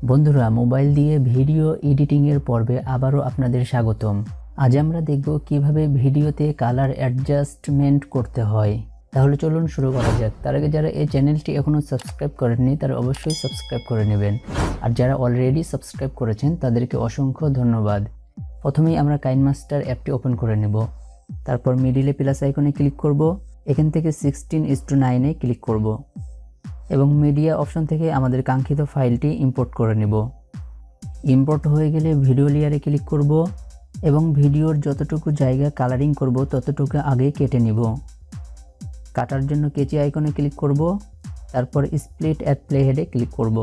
বন্ধুরা, মোবাইল দিয়ে ভিডিও এডিটিংয়ের পর্বে আবারও আপনাদের স্বাগতম। আজ আমরা দেখব কিভাবে ভিডিওতে কালার অ্যাডজাস্টমেন্ট করতে হয়। তাহলে চলুন শুরু করা যাক। তার আগে যারা এই চ্যানেলটি এখনও সাবস্ক্রাইব করেননি তারা অবশ্যই সাবস্ক্রাইব করে নেবেন, আর যারা অলরেডি সাবস্ক্রাইব করেছেন তাদেরকে অসংখ্য ধন্যবাদ। প্রথমেই আমরা কাইনমাস্টার অ্যাপটি ওপেন করে নেব। তারপর মিডিলে প্লাস আইকনে ক্লিক করব। এখান থেকে 16:9 ক্লিক করব এবং মিডিয়া অপশন থেকে আমাদের কাঙ্ক্ষিত ফাইলটি ইম্পোর্ট করে নেব। ইম্পোর্ট হয়ে গেলে ভিডিও লেয়ারে ক্লিক করব এবং ভিডিওর যতটুকু জায়গা কালারিং করব ততটুকু আগে কেটে নিব। কাটার জন্য কেচি আইকনে ক্লিক করব, তারপর স্প্লিট অ্যাট প্লেহেডে ক্লিক করব।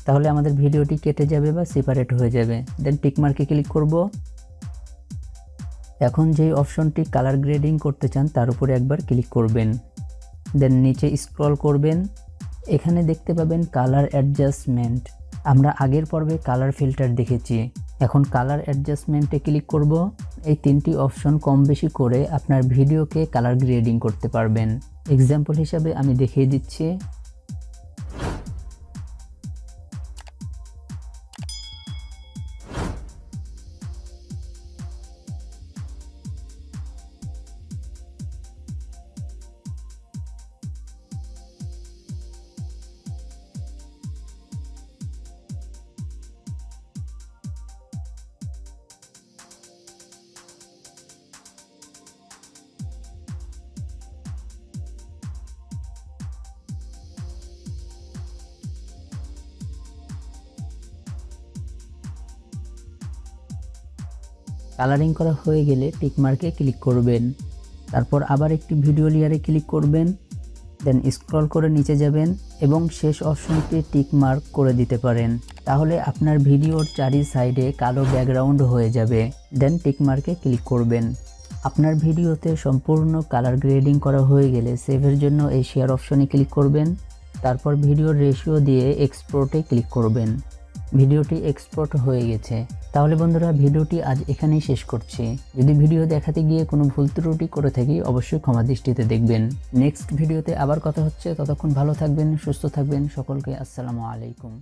তাহলে আমাদের ভিডিওটি কেটে যাবে বা সেপারেট হয়ে যাবে। দেন টিকমার্কে ক্লিক করব। এখন যেই অপশনটি কালার গ্রেডিং করতে চান তার উপরে একবার ক্লিক করবেন। দেন নিচে স্ক্রল করবেন, এখানে দেখতে পাবেন কালার অ্যাডজাস্টমেন্ট। আমরা আগের পর্বে কালার ফিল্টার দেখেছি, এখন কালার অ্যাডজাস্টমেন্টে ক্লিক করব। এই তিনটি অপশন কম বেশি করে আপনার ভিডিওকে কালার গ্রেডিং করতে পারবেন। এক্সাম্পল হিসাবে আমি দেখিয়ে দিচ্ছি। কালারিং করা হয়ে গেলে টিকমার্কে ক্লিক করবেন। তারপর আবার একটি ভিডিও লেয়ারে ক্লিক করবেন। দেন স্ক্রল করে নিচে যাবেন এবং শেষ অপশনটি টিকমার্ক করে দিতে পারেন। তাহলে আপনার ভিডিওর চারি সাইডে কালো ব্যাকগ্রাউন্ড হয়ে যাবে। দেন টিকমার্কে ক্লিক করবেন। আপনার ভিডিওতে সম্পূর্ণ কালার গ্রেডিং করা হয়ে গেলে সেভের জন্য এই শেয়ার অপশনে ক্লিক করবেন। তারপর ভিডিওর রেশিও দিয়ে এক্সপোর্টে ক্লিক করবেন। ভিডিওটি এক্সপোর্ট হয়ে গেছে। তাহলে বন্ধুরা, ভিডিওটি আজ এখানেই শেষ করছি। যদি ভিডিও দেখাতে গিয়ে কোনো ভুল ত্রুটি করে থাকি অবশ্যই ক্ষমা দৃষ্টিতে দেখবেন। নেক্সট ভিডিওতে আবার কথা হচ্ছে। ততক্ষণ ভালো থাকবেন, সুস্থ থাকবেন। সকলকে আসসালামু আলাইকুম।